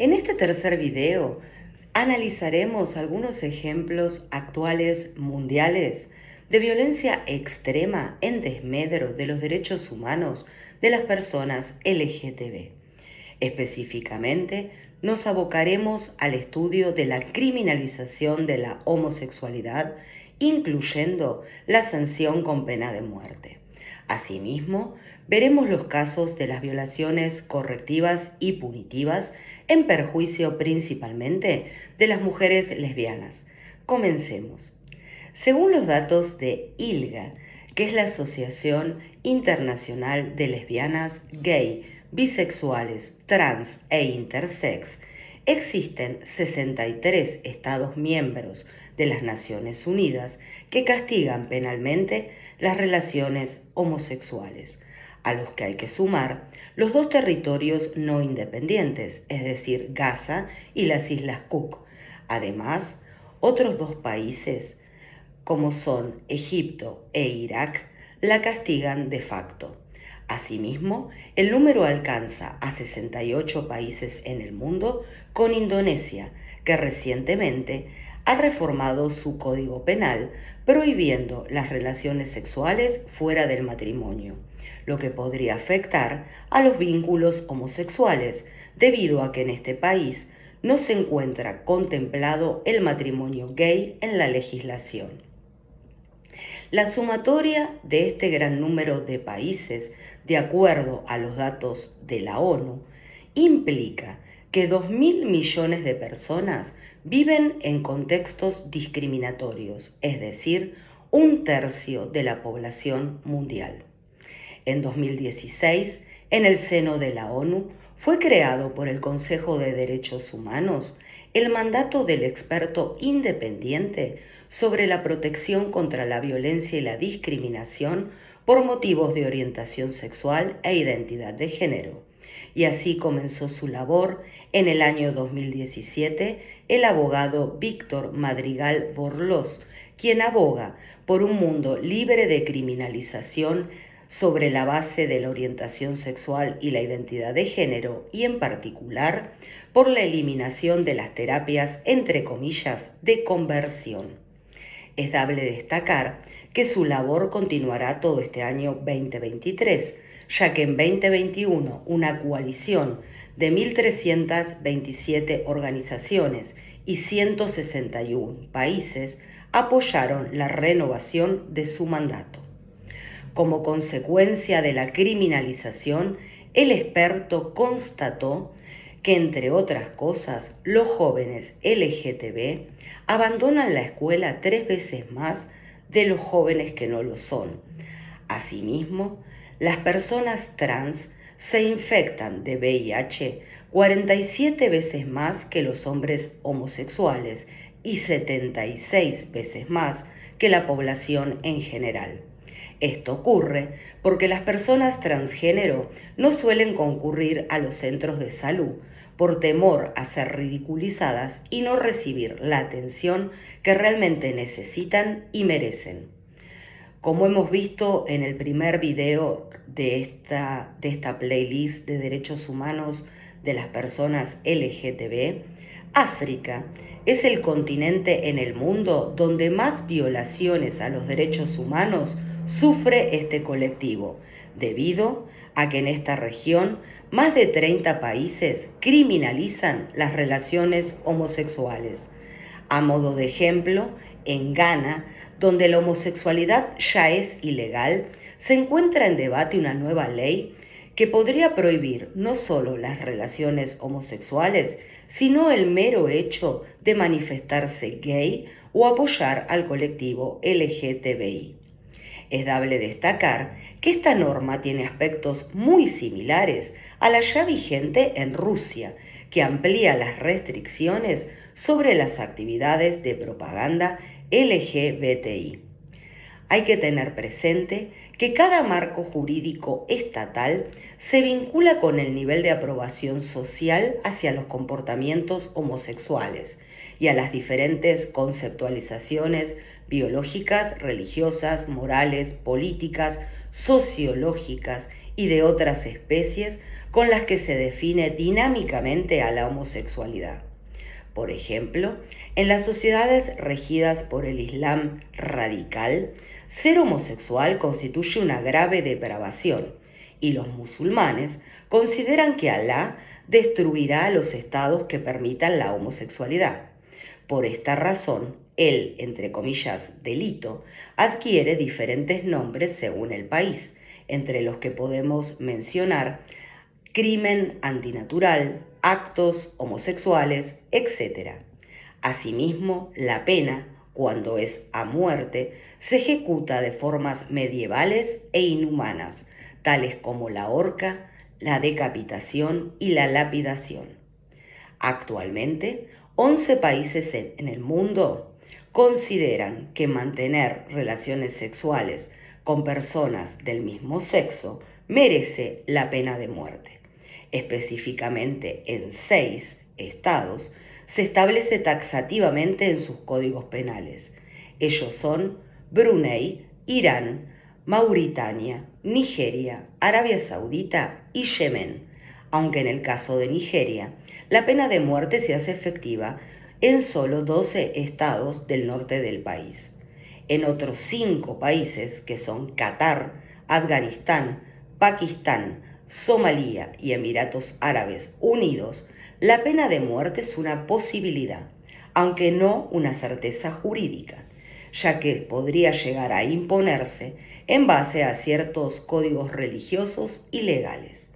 En este tercer video analizaremos algunos ejemplos actuales mundiales de violencia extrema en desmedro de los derechos humanos de las personas LGTB. Específicamente, nos abocaremos al estudio de la criminalización de la homosexualidad, incluyendo la sanción con pena de muerte. Asimismo, veremos los casos de las violaciones correctivas y punitivas en perjuicio principalmente de las mujeres lesbianas. Comencemos. Según los datos de ILGA, que es la Asociación Internacional de Lesbianas, Gay, Bisexuales, Trans e Intersex, existen 63 Estados miembros de las Naciones Unidas que castigan penalmente las relaciones homosexuales, a los que hay que sumar los dos territorios no independientes, es decir, Gaza y las Islas Cook. Además, otros dos países, como son Egipto e Irak, la castigan de facto. Asimismo, el número alcanza a 68 países en el mundo, con Indonesia, que recientemente ha reformado su código penal prohibiendo las relaciones sexuales fuera del matrimonio, lo que podría afectar a los vínculos homosexuales, debido a que en este país no se encuentra contemplado el matrimonio gay en la legislación. La sumatoria de este gran número de países, de acuerdo a los datos de la ONU, implica que 2.000 millones de personas viven en contextos discriminatorios, es decir, un tercio de la población mundial. En 2016, en el seno de la ONU, fue creado por el Consejo de Derechos Humanos el mandato del experto independiente sobre la protección contra la violencia y la discriminación por motivos de orientación sexual e identidad de género. Y así comenzó su labor en el año 2017 el abogado Víctor Madrigal Borlós, quien aboga por un mundo libre de criminalización sobre la base de la orientación sexual y la identidad de género, y en particular por la eliminación de las terapias, entre comillas, de conversión. Es dable destacar que su labor continuará todo este año 2023, ya que en 2021 una coalición de 1.327 organizaciones y 161 países apoyaron la renovación de su mandato. Como consecuencia de la criminalización, el experto constató que, entre otras cosas, los jóvenes LGTB abandonan la escuela 3 veces más de los jóvenes que no lo son. Asimismo, las personas trans se infectan de VIH 47 veces más que los hombres homosexuales y 76 veces más que la población en general. Esto ocurre porque las personas transgénero no suelen concurrir a los centros de salud por temor a ser ridiculizadas y no recibir la atención que realmente necesitan y merecen. Como hemos visto en el primer video de esta playlist de derechos humanos de las personas LGTB, África es el continente en el mundo donde más violaciones a los derechos humanos sufre este colectivo, debido a que en esta región más de 30 países criminalizan las relaciones homosexuales. A modo de ejemplo, en Ghana, donde la homosexualidad ya es ilegal, se encuentra en debate una nueva ley que podría prohibir no solo las relaciones homosexuales, sino el mero hecho de manifestarse gay o apoyar al colectivo LGTBI. Es dable destacar que esta norma tiene aspectos muy similares a la ya vigente en Rusia, que amplía las restricciones sobre las actividades de propaganda LGBTI. Hay que tener presente que cada marco jurídico estatal se vincula con el nivel de aprobación social hacia los comportamientos homosexuales y a las diferentes conceptualizaciones biológicas, religiosas, morales, políticas, sociológicas y de otras especies con las que se define dinámicamente a la homosexualidad. Por ejemplo, en las sociedades regidas por el Islam radical, ser homosexual constituye una grave depravación, y los musulmanes consideran que Alá destruirá a los estados que permitan la homosexualidad. Por esta razón, el, entre comillas, delito, adquiere diferentes nombres según el país, entre los que podemos mencionar crimen antinatural, actos homosexuales, etc. Asimismo, la pena, cuando es a muerte, se ejecuta de formas medievales e inhumanas, tales como la horca, la decapitación y la lapidación. Actualmente, 11 países en el mundo consideran que mantener relaciones sexuales con personas del mismo sexo merece la pena de muerte. Específicamente en 6 estados se establece taxativamente en sus códigos penales. Ellos son Brunei, Irán, Mauritania, Nigeria, Arabia Saudita y Yemen, aunque en el caso de Nigeria, la pena de muerte se hace efectiva en solo 12 estados del norte del país. En otros 5 países, que son Qatar, Afganistán, Pakistán, Somalia y Emiratos Árabes Unidos, la pena de muerte es una posibilidad, aunque no una certeza jurídica, ya que podría llegar a imponerse en base a ciertos códigos religiosos y legales.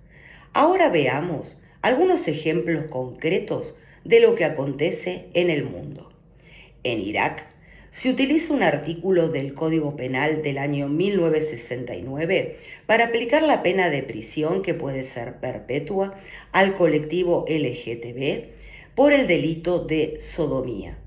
Ahora veamos algunos ejemplos concretos de lo que acontece en el mundo. En Irak, se utiliza un artículo del Código Penal del año 1969 para aplicar la pena de prisión, que puede ser perpetua, al colectivo LGTB por el delito de sodomía.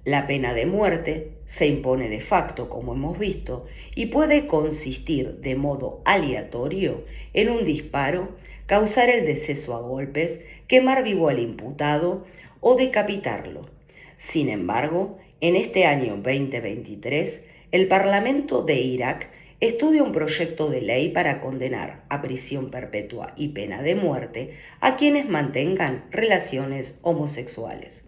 La pena de muerte se impone de facto, como hemos visto, y puede consistir de modo aleatorio en un disparo, causar el deceso a golpes, quemar vivo al imputado o decapitarlo. Sin embargo, en este año 2023, el Parlamento de Irak estudia un proyecto de ley para condenar a prisión perpetua y pena de muerte a quienes mantengan relaciones homosexuales.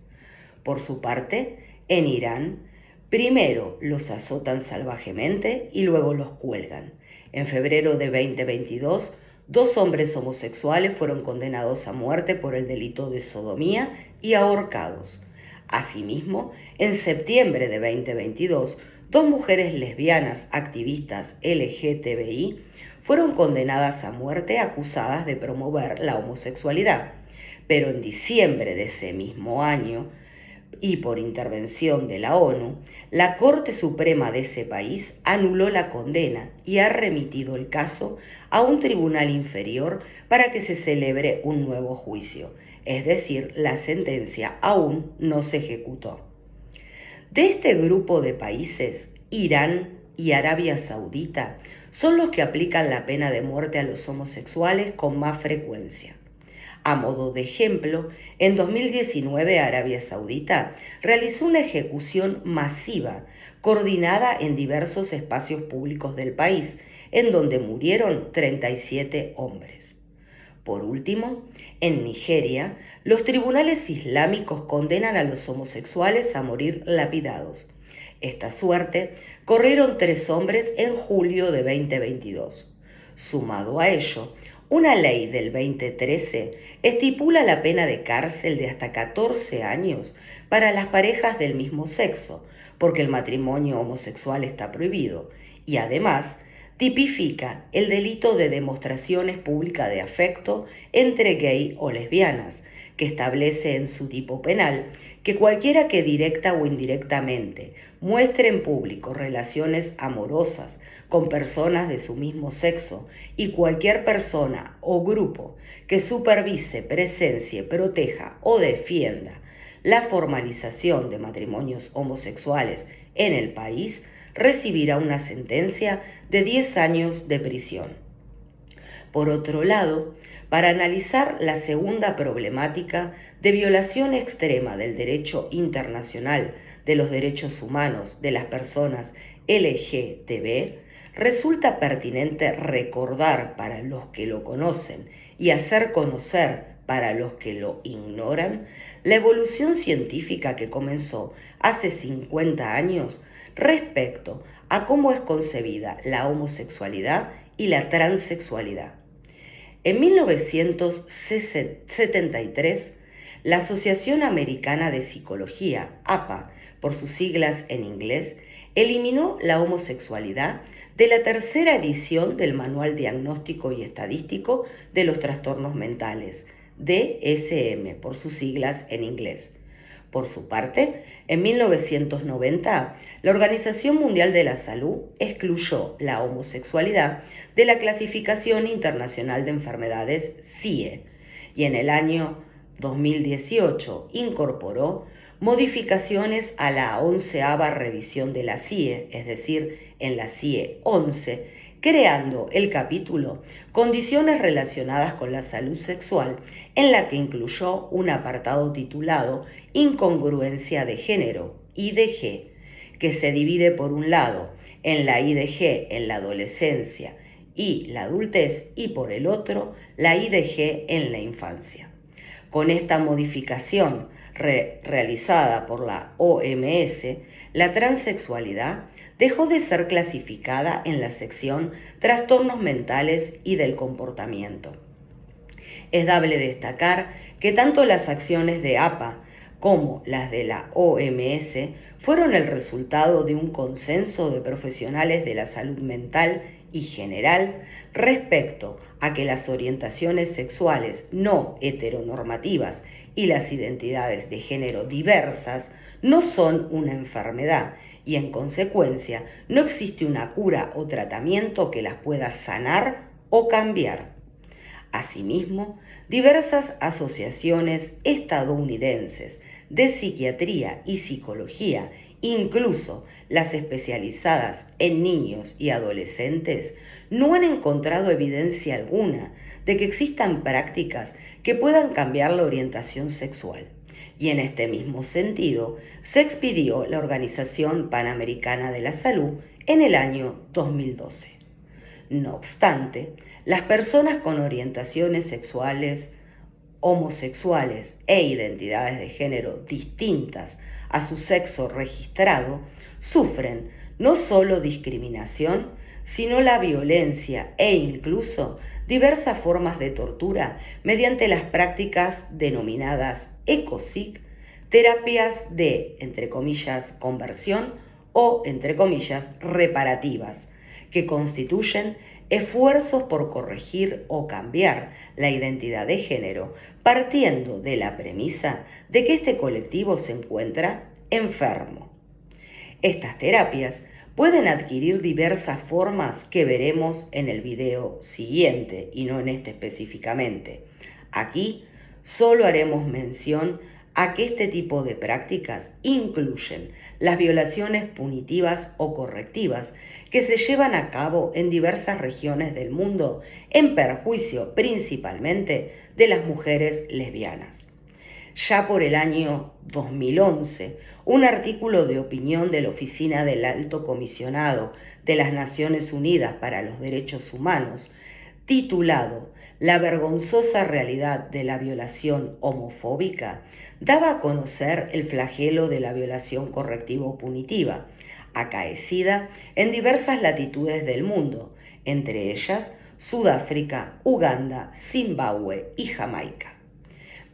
Por su parte, en Irán, primero los azotan salvajemente y luego los cuelgan. En febrero de 2022, 2 hombres homosexuales fueron condenados a muerte por el delito de sodomía y ahorcados. Asimismo, en septiembre de 2022, 2 mujeres lesbianas activistas LGTBI fueron condenadas a muerte acusadas de promover la homosexualidad. Pero en diciembre de ese mismo año, y por intervención de la ONU, la Corte Suprema de ese país anuló la condena y ha remitido el caso a un tribunal inferior para que se celebre un nuevo juicio. Es decir, la sentencia aún no se ejecutó. De este grupo de países, Irán y Arabia Saudita son los que aplican la pena de muerte a los homosexuales con más frecuencia. A modo de ejemplo, en 2019 Arabia Saudita realizó una ejecución masiva, coordinada en diversos espacios públicos del país, en donde murieron 37 hombres. Por último, en Nigeria, los tribunales islámicos condenan a los homosexuales a morir lapidados. Esta suerte corrieron 3 hombres en julio de 2022. Sumado a ello, una ley del 2013 estipula la pena de cárcel de hasta 14 años para las parejas del mismo sexo, porque el matrimonio homosexual está prohibido, y además tipifica el delito de demostraciones públicas de afecto entre gay o lesbianas, que establece en su tipo penal que cualquiera que directa o indirectamente muestre en público relaciones amorosas con personas de su mismo sexo, y cualquier persona o grupo que supervise, presencie, proteja o defienda la formalización de matrimonios homosexuales en el país, recibirá una sentencia de 10 años de prisión. Por otro lado, para analizar la segunda problemática de violación extrema del derecho internacional de los derechos humanos de las personas LGTB, resulta pertinente recordar para los que lo conocen y hacer conocer para los que lo ignoran la evolución científica que comenzó hace 50 años respecto a cómo es concebida la homosexualidad y la transexualidad. En 1973, la Asociación Americana de Psicología, APA, por sus siglas en inglés, eliminó la homosexualidad de la tercera edición del Manual Diagnóstico y Estadístico de los Trastornos Mentales, DSM, por sus siglas en inglés. Por su parte, en 1990, la Organización Mundial de la Salud excluyó la homosexualidad de la Clasificación Internacional de Enfermedades CIE y en el año 2018 incorporó modificaciones a la 11ª revisión de la CIE, es decir, en la CIE 11, creando el capítulo Condiciones relacionadas con la salud sexual, en la que incluyó un apartado titulado Incongruencia de género, IDG, que se divide por un lado en la IDG en la adolescencia y la adultez y por el otro la IDG en la infancia. Con esta modificación realizada por la OMS, la transexualidad dejó de ser clasificada en la sección Trastornos mentales y del comportamiento. Es dable destacar que tanto las acciones de APA como las de la OMS fueron el resultado de un consenso de profesionales de la salud mental y general respecto a que las orientaciones sexuales no heteronormativas y las identidades de género diversas no son una enfermedad y en consecuencia no existe una cura o tratamiento que las pueda sanar o cambiar. Asimismo, diversas asociaciones estadounidenses de psiquiatría y psicología, incluso las especializadas en niños y adolescentes, no han encontrado evidencia alguna de que existan prácticas que puedan cambiar la orientación sexual. Y en este mismo sentido, se expidió la Organización Panamericana de la Salud en el año 2012. No obstante, las personas con orientaciones sexuales, homosexuales e identidades de género distintas a su sexo registrado sufren no solo discriminación, sino la violencia e incluso diversas formas de tortura mediante las prácticas denominadas ECOSIG, terapias de, entre comillas, conversión o, entre comillas, reparativas, que constituyen esfuerzos por corregir o cambiar la identidad de género, partiendo de la premisa de que este colectivo se encuentra enfermo. Estas terapias pueden adquirir diversas formas que veremos en el video siguiente y no en este específicamente. Aquí solo haremos mención a que este tipo de prácticas incluyen las violaciones punitivas o correctivas que se llevan a cabo en diversas regiones del mundo en perjuicio principalmente de las mujeres lesbianas. Ya por el año 2011, un artículo de opinión de la Oficina del Alto Comisionado de las Naciones Unidas para los Derechos Humanos, titulado La vergonzosa realidad de la violación homofóbica, daba a conocer el flagelo de la violación correctivo-punitiva, acaecida en diversas latitudes del mundo, entre ellas Sudáfrica, Uganda, Zimbabue y Jamaica.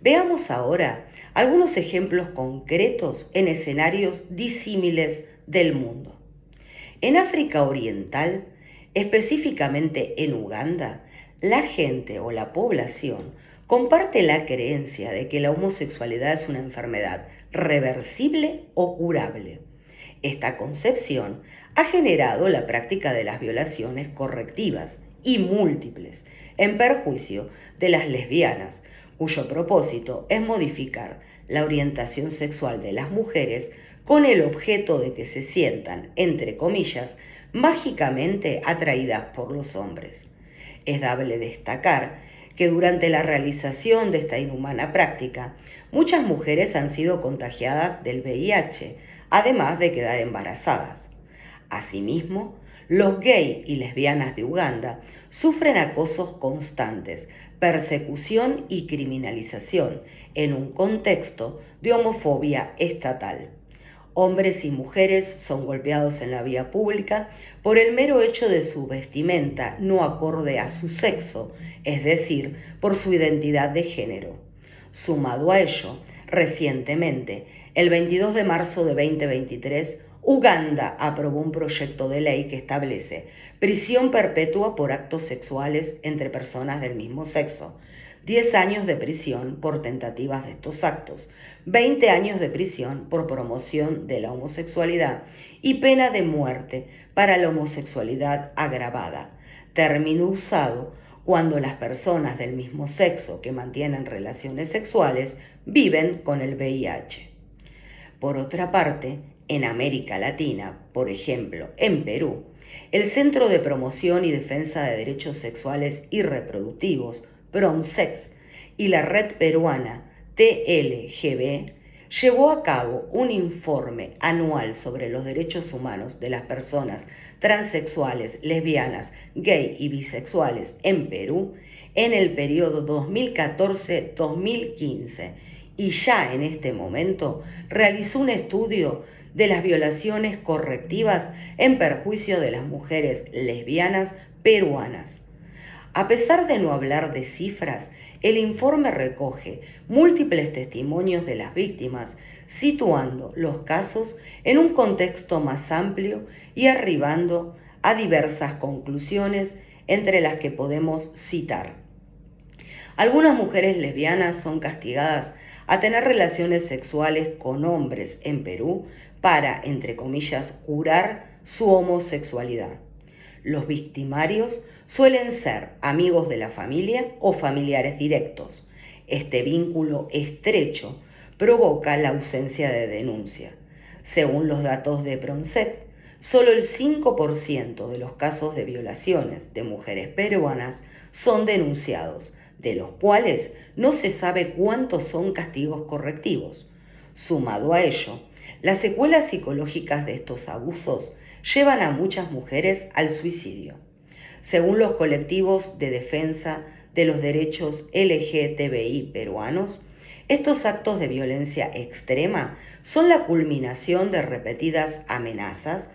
Veamos ahora algunos ejemplos concretos en escenarios disímiles del mundo. En África Oriental, específicamente en Uganda, la gente o la población comparte la creencia de que la homosexualidad es una enfermedad reversible o curable. Esta concepción ha generado la práctica de las violaciones correctivas y múltiples en perjuicio de las lesbianas, cuyo propósito es modificar la orientación sexual de las mujeres con el objeto de que se sientan, entre comillas, mágicamente atraídas por los hombres. Es dable destacar que durante la realización de esta inhumana práctica, muchas mujeres han sido contagiadas del VIH, además de quedar embarazadas. Asimismo, Los gay y lesbianas de Uganda sufren acosos constantes, persecución y criminalización en un contexto de homofobia estatal. Hombres y mujeres son golpeados en la vía pública por el mero hecho de su vestimenta no acorde a su sexo, es decir, por su identidad de género. Sumado a ello, recientemente, el 22 de marzo de 2023, Uganda aprobó un proyecto de ley que establece prisión perpetua por actos sexuales entre personas del mismo sexo, 10 años de prisión por tentativas de estos actos, 20 años de prisión por promoción de la homosexualidad y pena de muerte para la homosexualidad agravada, término usado cuando las personas del mismo sexo que mantienen relaciones sexuales viven con el VIH. Por otra parte, en América Latina, por ejemplo, en Perú, el Centro de Promoción y Defensa de Derechos Sexuales y Reproductivos, PROMSEX, y la Red Peruana TLGB llevó a cabo un informe anual sobre los derechos humanos de las personas transexuales, lesbianas, gay y bisexuales en Perú en el periodo 2014-2015 y ya en este momento realizó un estudio de las violaciones correctivas en perjuicio de las mujeres lesbianas peruanas. A pesar de no hablar de cifras, el informe recoge múltiples testimonios de las víctimas, situando los casos en un contexto más amplio y arribando a diversas conclusiones, entre las que podemos citar. Algunas mujeres lesbianas son castigadas a tener relaciones sexuales con hombres en Perú para, entre comillas, curar su homosexualidad. Los victimarios suelen ser amigos de la familia o familiares directos. Este vínculo estrecho provoca la ausencia de denuncia. Según los datos de PROMSEX, solo el 5% de los casos de violaciones de mujeres peruanas son denunciados, de los cuales no se sabe cuántos son castigos correctivos. Sumado a ello, las secuelas psicológicas de estos abusos llevan a muchas mujeres al suicidio. Según los colectivos de defensa de los derechos LGTBI peruanos, estos actos de violencia extrema son la culminación de repetidas amenazas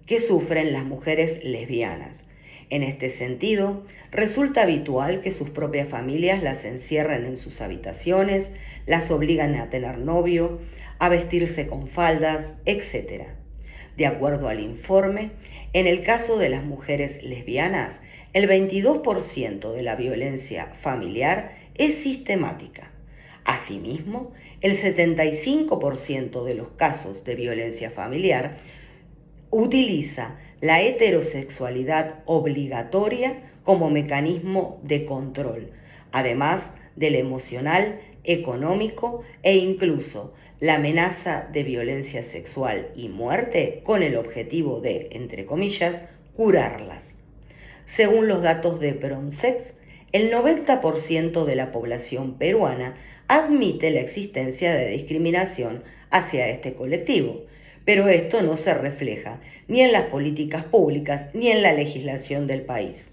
que sufren las mujeres lesbianas. En este sentido, resulta habitual que sus propias familias las encierren en sus habitaciones, las obligan a tener novio, a vestirse con faldas, etc. De acuerdo al informe, en el caso de las mujeres lesbianas, el 22% de la violencia familiar es sistemática. Asimismo, el 75% de los casos de violencia familiar utiliza la heterosexualidad obligatoria como mecanismo de control, además del emocional, económico e incluso la amenaza de violencia sexual y muerte con el objetivo de, entre comillas, curarlas. Según los datos de PROMSEX, el 90% de la población peruana admite la existencia de discriminación hacia este colectivo, pero esto no se refleja ni en las políticas públicas ni en la legislación del país.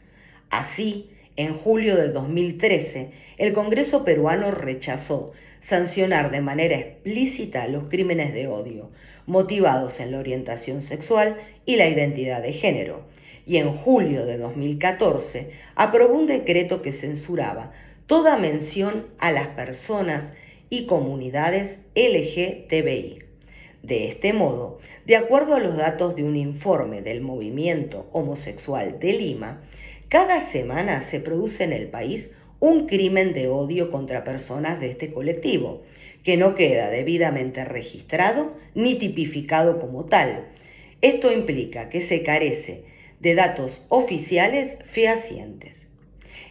Así, en julio de 2013, el Congreso peruano rechazó sancionar de manera explícita los crímenes de odio, motivados en la orientación sexual y la identidad de género, y en julio de 2014 aprobó un decreto que censuraba toda mención a las personas y comunidades LGTBI. De este modo, de acuerdo a los datos de un informe del Movimiento Homosexual de Lima, cada semana se produce en el país un crimen de odio contra personas de este colectivo, que no queda debidamente registrado ni tipificado como tal. Esto implica que se carece de datos oficiales fehacientes.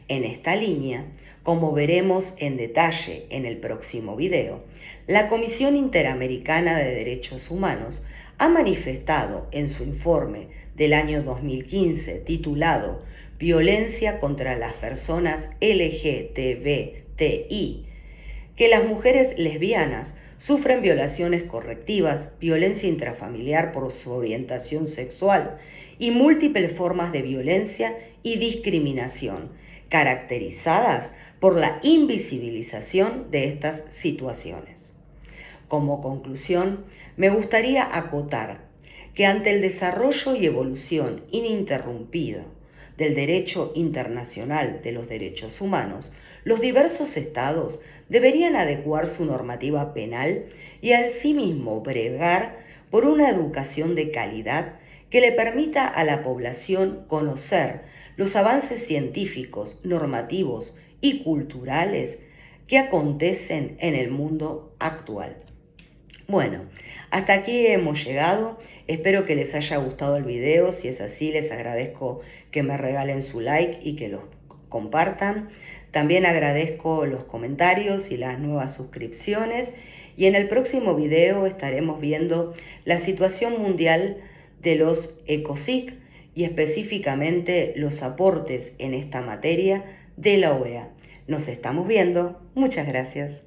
En esta línea, como veremos en detalle en el próximo video, la Comisión Interamericana de Derechos Humanos ha manifestado en su informe del año 2015 titulado Violencia contra las personas LGTBTI que las mujeres lesbianas sufren violaciones correctivas, violencia intrafamiliar por su orientación sexual y múltiples formas de violencia y discriminación, caracterizadas por la invisibilización de estas situaciones. Como conclusión, me gustaría acotar que ante el desarrollo y evolución ininterrumpido del derecho internacional de los derechos humanos, los diversos estados deberían adecuar su normativa penal y asimismo bregar por una educación de calidad que le permita a la población conocer los avances científicos, normativos y culturales que acontecen en el mundo actual. Bueno, hasta aquí hemos llegado. Espero que les haya gustado el video. Si es así, les agradezco que me regalen su like y que los compartan. También agradezco los comentarios y las nuevas suscripciones. Y en el próximo video estaremos viendo la situación mundial de los ECOSIC y específicamente los aportes en esta materia de la OEA. Nos estamos viendo. Muchas gracias.